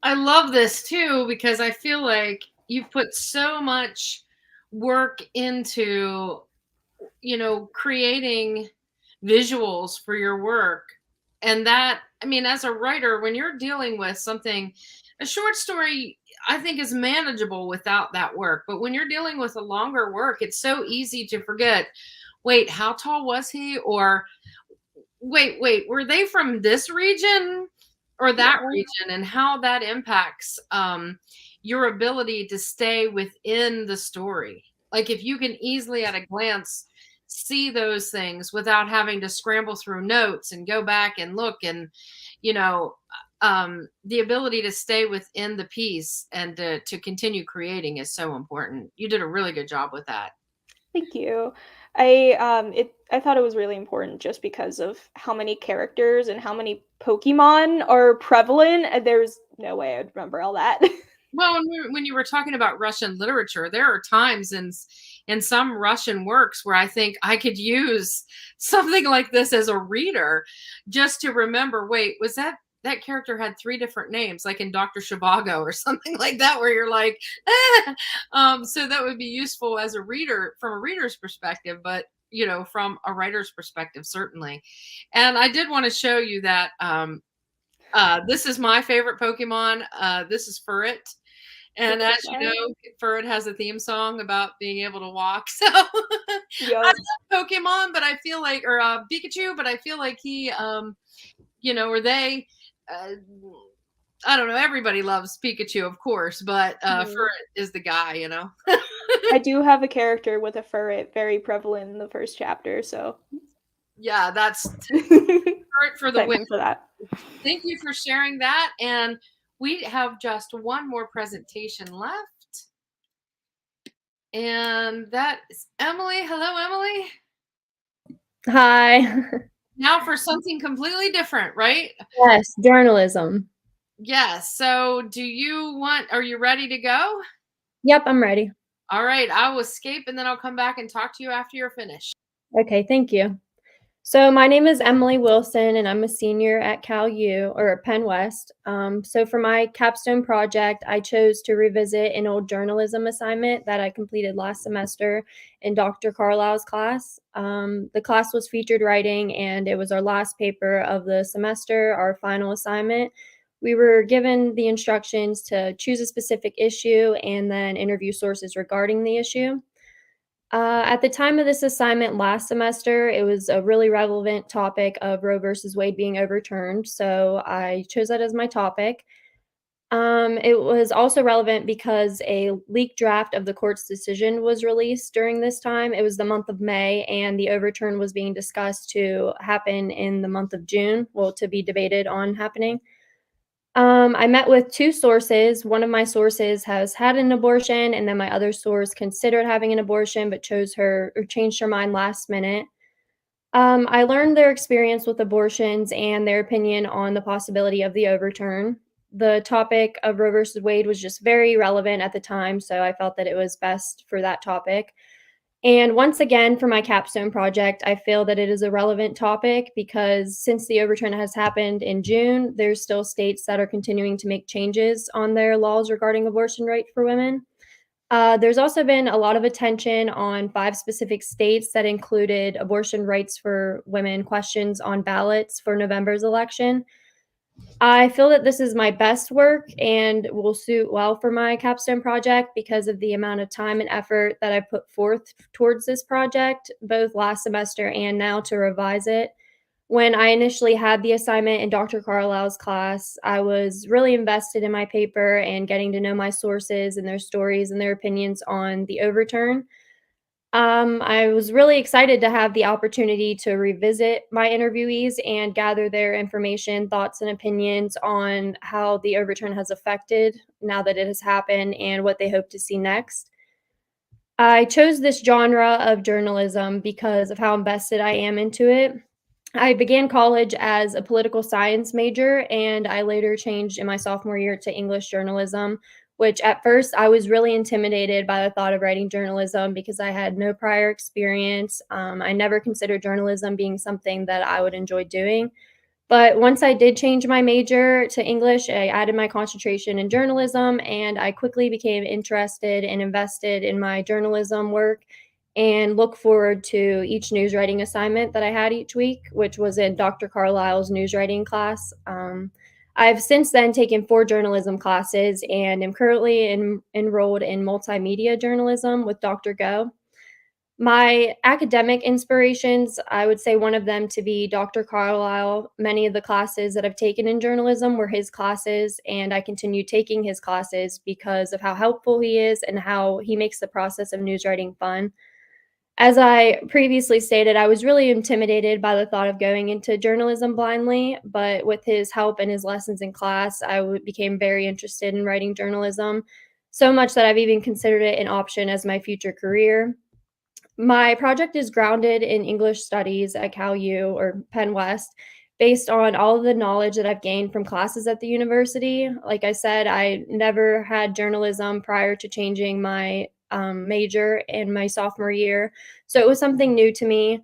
I love this too because I feel like you've put so much work into, creating visuals for your work. And that, I mean, as a writer, when you're dealing with something, a short story, I think is manageable without that work. But when you're dealing with a longer work, it's so easy to forget, wait, how tall was he? Or wait, were they from this region or that region, and how that impacts your ability to stay within the story. Like if you can easily at a glance see those things without having to scramble through notes and go back and look, and the ability to stay within the piece and to continue creating is so important. You did a really good job with that. Thank you. I thought it was really important just because of how many characters and how many Pokemon are prevalent. There's no way I'd remember all that. Well, when you were talking about Russian literature, there are times in some Russian works where I think I could use something like this as a reader just to remember, wait, was that character had 3 different names, like in Dr. Zhivago or something like that, where you're like, so that would be useful as a reader from a reader's perspective, but from a writer's perspective, certainly. And I did want to show you that this is my favorite Pokemon. This is Furret. And as you know, Furret has a theme song about being able to walk. So I love Pokemon, but I feel like, or Pikachu, but I feel like he, or they, I don't know. Everybody loves Pikachu, of course, but Furret is the guy, I do have a character with a Furret very prevalent in the first chapter, so. Yeah, that's Furret for the win. For that. Thank you for sharing that. And we have just one more presentation left. And that is Emily. Hello, Emily. Hi. Now for something completely different, right? Yes, journalism. Yes. So are you ready to go? Yep, I'm ready. All right. I will escape and then I'll come back and talk to you after you're finished. Okay, thank you. So my name is Emily Wilson, and I'm a senior at CalU or PennWest. So for my capstone project, I chose to revisit an old journalism assignment that I completed last semester in Dr. Carlisle's class. The class was featured writing, and it was our last paper of the semester, our final assignment. We were given the instructions to choose a specific issue and then interview sources regarding the issue. At the time of this assignment last semester, it was a really relevant topic of Roe versus Wade being overturned, so I chose that as my topic. It was also relevant because a leaked draft of the court's decision was released during this time. It was the month of May, and the overturn was being discussed to happen in the month of June, well, to be debated on happening. I met with two sources. One of my sources has had an abortion, and then my other source considered having an abortion but changed her mind last minute. I learned their experience with abortions and their opinion on the possibility of the overturn. The topic of Roe versus Wade was just very relevant at the time, so I felt that it was best for that topic. And once again, for my capstone project, I feel that it is a relevant topic because since the overturn has happened in June, there's still states that are continuing to make changes on their laws regarding abortion rights for women. There's also been a lot of attention on 5 specific states that included abortion rights for women questions on ballots for November's election. I feel that this is my best work and will suit well for my capstone project because of the amount of time and effort that I put forth towards this project, both last semester and now to revise it. When I initially had the assignment in Dr. Carlisle's class, I was really invested in my paper and getting to know my sources and their stories and their opinions on the overturn. I was really excited to have the opportunity to revisit my interviewees and gather their information, thoughts, and opinions on how the overturn has affected now that it has happened and what they hope to see next. I chose this genre of journalism because of how invested I am into it. I began college as a political science major, and I later changed in my sophomore year to English journalism, which at first I was really intimidated by the thought of writing journalism because I had no prior experience. I never considered journalism being something that I would enjoy doing. But once I did change my major to English, I added my concentration in journalism, and I quickly became interested and invested in my journalism work and look forward to each news writing assignment that I had each week, which was in Dr. Carlisle's news writing class. I've since then taken 4 journalism classes and am currently enrolled in multimedia journalism with Dr. Go. My academic inspirations, I would say one of them to be Dr. Carlisle. Many of the classes that I've taken in journalism were his classes, and I continue taking his classes because of how helpful he is and how he makes the process of news writing fun. As I previously stated, I was really intimidated by the thought of going into journalism blindly, but with his help and his lessons in class, became very interested in writing journalism, so much that I've even considered it an option as my future career. My project is grounded in English studies at CalU or PennWest based on all of the knowledge that I've gained from classes at the university. Like I said, I never had journalism prior to changing my major in my sophomore year. So it was something new to me.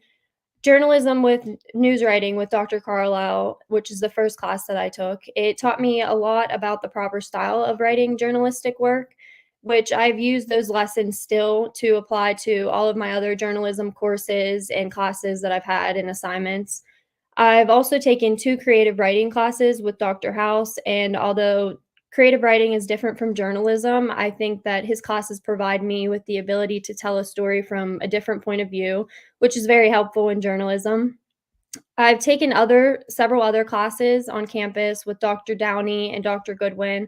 Journalism with news writing with Dr. Carlisle, which is the first class that I took, it taught me a lot about the proper style of writing journalistic work, which I've used those lessons still to apply to all of my other journalism courses and classes that I've had and assignments. I've also taken 2 creative writing classes with Dr. House, and although creative writing is different from journalism, I think that his classes provide me with the ability to tell a story from a different point of view, which is very helpful in journalism. I've taken several other classes on campus with Dr. Downey and Dr. Goodwin.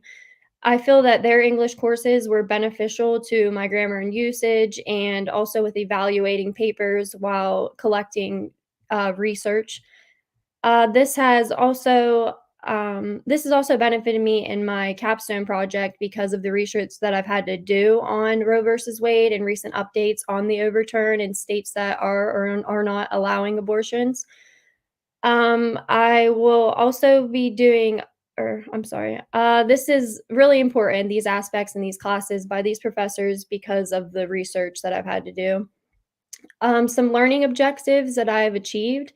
I feel that their English courses were beneficial to my grammar and usage and also with evaluating papers while collecting research. This has also benefited me in my capstone project because of the research that I've had to do on Roe versus Wade and recent updates on the overturn in states that are or are not allowing abortions. I will also be doing, or I'm sorry, this is really important, these aspects in these classes by these professors because of the research that I've had to do. Some learning objectives that I've achieved.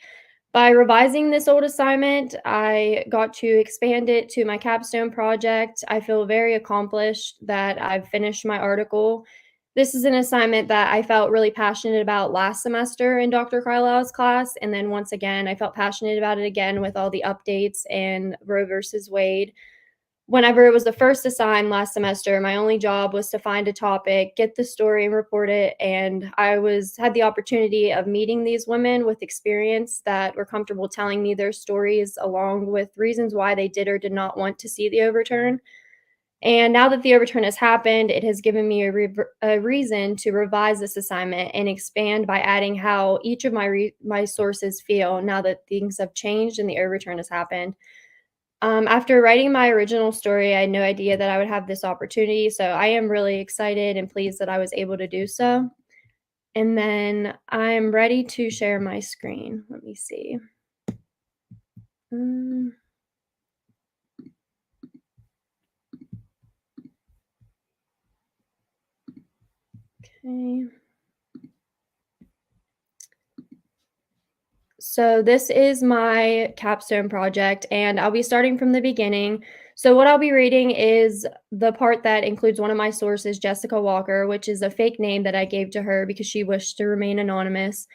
By revising this old assignment, I got to expand it to my capstone project. I feel very accomplished that I've finished my article. This is an assignment that I felt really passionate about last semester in Dr. Carlisle's class. And then once again, I felt passionate about it again with all the updates and Roe versus Wade. Whenever it was the first assigned last semester, my only job was to find a topic, get the story and report it. And I had the opportunity of meeting these women with experience that were comfortable telling me their stories along with reasons why they did or did not want to see the overturn. And now that the overturn has happened, it has given me a reason to revise this assignment and expand by adding how each of my sources feel now that things have changed and the overturn has happened. After writing my original story, I had no idea that I would have this opportunity, so I am really excited and pleased that I was able to do so. And then I'm ready to share my screen. Let me see. Okay. So this is my capstone project, and I'll be starting from the beginning. So what I'll be reading is the part that includes one of my sources, Jessica Walker, which is a fake name that I gave to her because she wished to remain anonymous.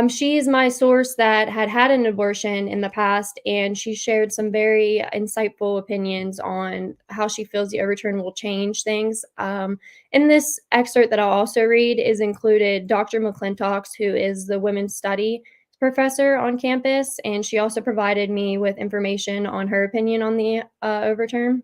She is my source that had an abortion in the past, and she shared some very insightful opinions on how she feels the overturn will change things. In this excerpt that I'll also read is included Dr. McClintock's, who is the women's study professor on campus, and she also provided me with information on her opinion on the overturn.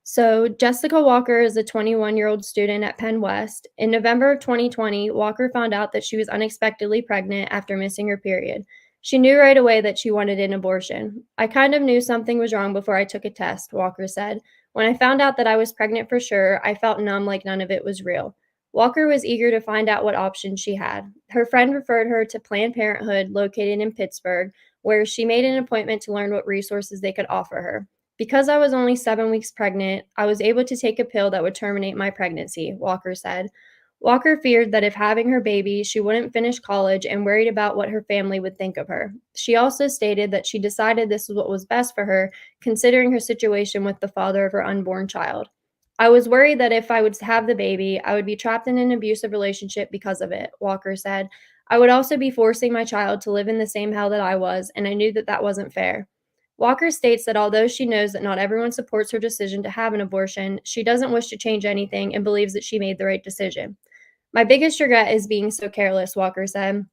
So, Jessica Walker is a 21-year-old student at PennWest. In November of 2020, Walker found out that she was unexpectedly pregnant after missing her period. She knew right away that she wanted an abortion. I kind of knew something was wrong before I took a test, Walker said. When I found out that I was pregnant for sure, I felt numb like none of it was real. Walker was eager to find out what options she had. Her friend referred her to Planned Parenthood located in Pittsburgh, where she made an appointment to learn what resources they could offer her. Because I was only 7 weeks pregnant, I was able to take a pill that would terminate my pregnancy, Walker said. Walker feared that if having her baby, she wouldn't finish college and worried about what her family would think of her. She also stated that she decided this was what was best for her, considering her situation with the father of her unborn child. I was worried that if I would have the baby, I would be trapped in an abusive relationship because of it, Walker said. I would also be forcing my child to live in the same hell that I was, and I knew that that wasn't fair. Walker states that although she knows that not everyone supports her decision to have an abortion, she doesn't wish to change anything and believes that she made the right decision. My biggest regret is being so careless, Walker said.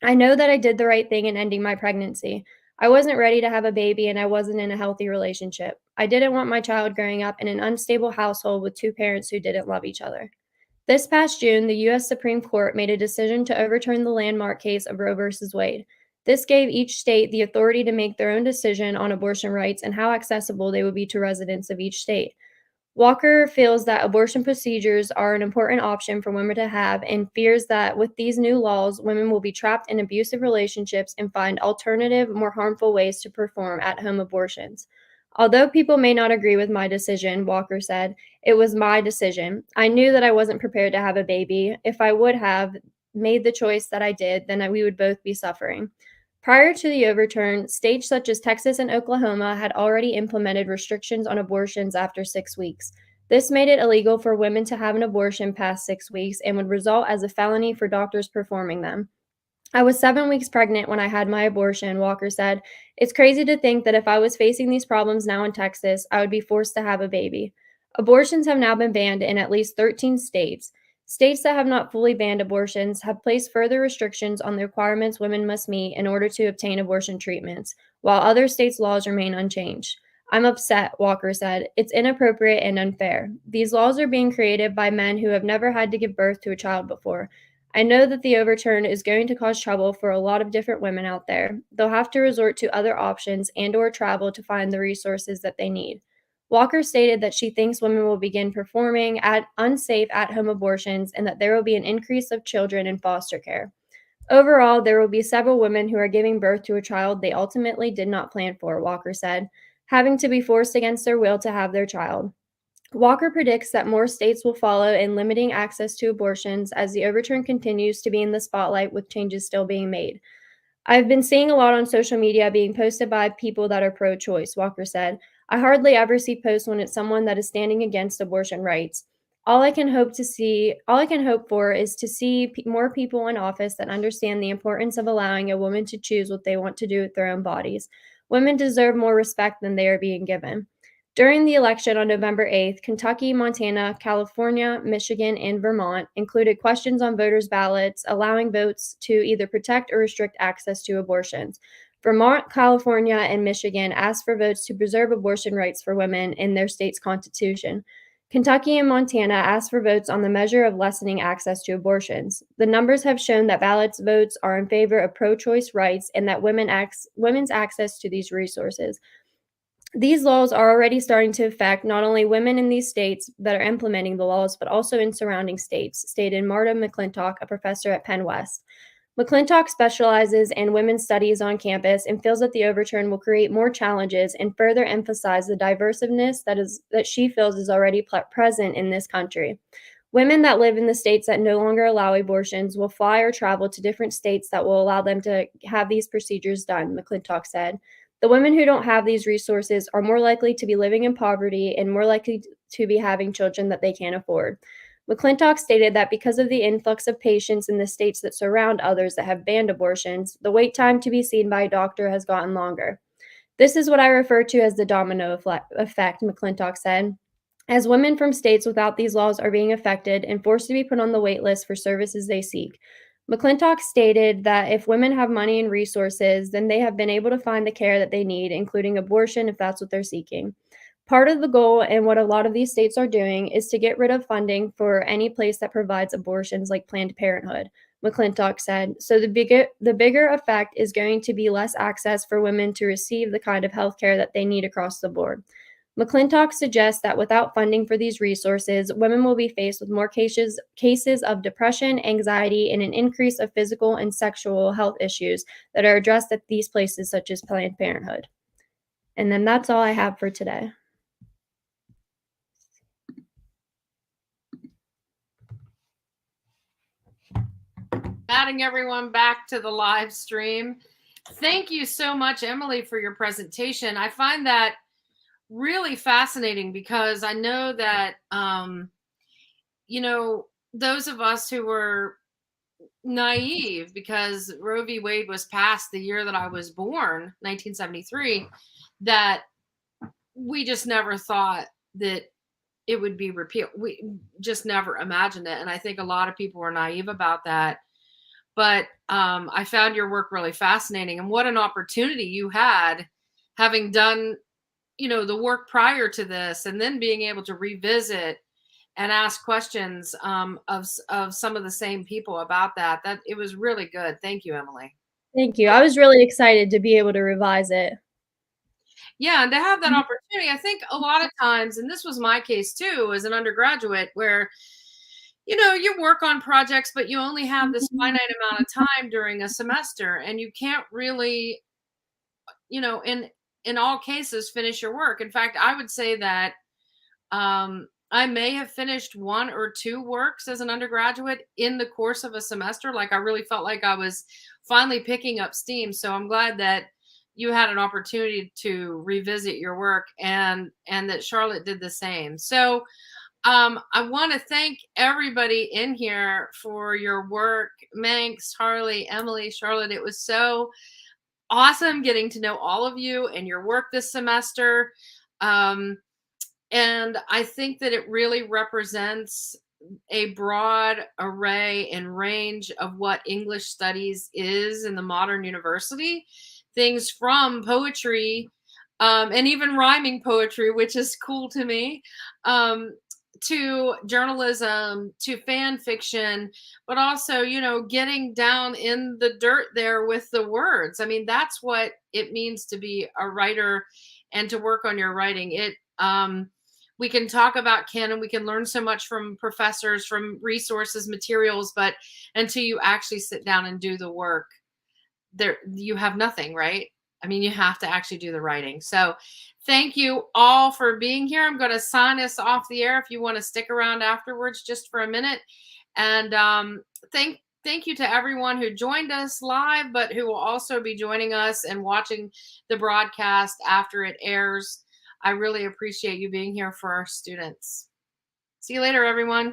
I know that I did the right thing in ending my pregnancy. I wasn't ready to have a baby and I wasn't in a healthy relationship. I didn't want my child growing up in an unstable household with two parents who didn't love each other. This past June, the U.S. Supreme Court made a decision to overturn the landmark case of Roe v. Wade. This gave each state the authority to make their own decision on abortion rights and how accessible they would be to residents of each state. Walker feels that abortion procedures are an important option for women to have and fears that with these new laws, women will be trapped in abusive relationships and find alternative, more harmful ways to perform at-home abortions. Although people may not agree with my decision, Walker said, it was my decision. I knew that I wasn't prepared to have a baby. If I would have made the choice that I did, then we would both be suffering. Prior to the overturn, states such as Texas and Oklahoma had already implemented restrictions on abortions after 6 weeks. This made it illegal for women to have an abortion past 6 weeks and would result as a felony for doctors performing them. I was 7 weeks pregnant when I had my abortion, Walker said. It's crazy to think that if I was facing these problems now in Texas, I would be forced to have a baby. Abortions have now been banned in at least 13 states. States that have not fully banned abortions have placed further restrictions on the requirements women must meet in order to obtain abortion treatments, while other states' laws remain unchanged. I'm upset, Walker said. It's inappropriate and unfair. These laws are being created by men who have never had to give birth to a child before. I know that the overturn is going to cause trouble for a lot of different women out there. They'll have to resort to other options and/or travel to find the resources that they need. Walker stated that she thinks women will begin performing unsafe at-home abortions and that there will be an increase of children in foster care. Overall, there will be several women who are giving birth to a child they ultimately did not plan for, Walker said, having to be forced against their will to have their child. Walker predicts that more states will follow in limiting access to abortions as the overturn continues to be in the spotlight with changes still being made. I've been seeing a lot on social media being posted by people that are pro-choice, Walker said. I hardly ever see posts when it's someone that is standing against abortion rights. All I can hope for is to see more people in office that understand the importance of allowing a woman to choose what they want to do with their own bodies. Women deserve more respect than they are being given. During the election on November 8th, Kentucky, Montana, California, Michigan, and Vermont included questions on voters' ballots allowing votes to either protect or restrict access to abortions. Vermont, California, and Michigan asked for votes to preserve abortion rights for women in their state's constitution. Kentucky and Montana asked for votes on the measure of lessening access to abortions. The numbers have shown that ballots votes are in favor of pro-choice rights and that women's access to these resources. These laws are already starting to affect not only women in these states that are implementing the laws, but also in surrounding states, stated Marta McClintock, a professor at PennWest. McClintock specializes in women's studies on campus and feels that the overturn will create more challenges and further emphasize the diversiveness that she feels is already present in this country. Women that live in the states that no longer allow abortions will fly or travel to different states that will allow them to have these procedures done, McClintock said. The women who don't have these resources are more likely to be living in poverty and more likely to be having children that they can't afford. McClintock stated that because of the influx of patients in the states that surround others that have banned abortions, the wait time to be seen by a doctor has gotten longer. This is what I refer to as the domino effect, McClintock said. As women from states without these laws are being affected and forced to be put on the wait list for services they seek. McClintock stated that if women have money and resources, then they have been able to find the care that they need, including abortion if that's what they're seeking. Part of the goal and what a lot of these states are doing is to get rid of funding for any place that provides abortions like Planned Parenthood, McClintock said. So the bigger effect is going to be less access for women to receive the kind of health care that they need across the board. McClintock suggests that without funding for these resources, women will be faced with more cases of depression, anxiety, and an increase of physical and sexual health issues that are addressed at these places such as Planned Parenthood. And then that's all I have for today. Adding everyone back to the live stream. Thank you so much, Emily, for your presentation. I find that really fascinating because I know that, those of us who were naive because Roe v. Wade was passed the year that I was born, 1973, that we just never thought that it would be repealed. We just never imagined it. And I think a lot of people were naive about that. But I found your work really fascinating. And what an opportunity you had, having done the work prior to this, and then being able to revisit and ask questions of some of the same people about that. That it was really good. Thank you, Emily. Thank you. I was really excited to be able to revise it. Yeah, and to have that opportunity, I think a lot of times, and this was my case too, as an undergraduate, where you work on projects, but you only have this finite amount of time during a semester, and you can't really, in all cases, finish your work. In fact, I would say that I may have finished one or two works as an undergraduate in the course of a semester. Like I really felt like I was finally picking up steam. So I'm glad that you had an opportunity to revisit your work and that Charlotte did the same. So I want to thank everybody in here for your work. Menx, Harley, Emily, Charlotte. It was so awesome getting to know all of you and your work this semester. And I think that it really represents a broad array and range of what English studies is in the modern university. Things from poetry and even rhyming poetry, which is cool to me, to journalism, to fan fiction, but also, getting down in the dirt there with the words. I mean, that's what it means to be a writer and to work on your writing. we can talk about canon, we can learn so much from professors, from resources, materials, but until you actually sit down and do the work, there you have nothing, right? I mean, you have to actually do the writing. So thank you all for being here. I'm going to sign us off the air if you want to stick around afterwards just for a minute. And thank you to everyone who joined us live, but who will also be joining us and watching the broadcast after it airs. I really appreciate you being here for our students. See you later, everyone.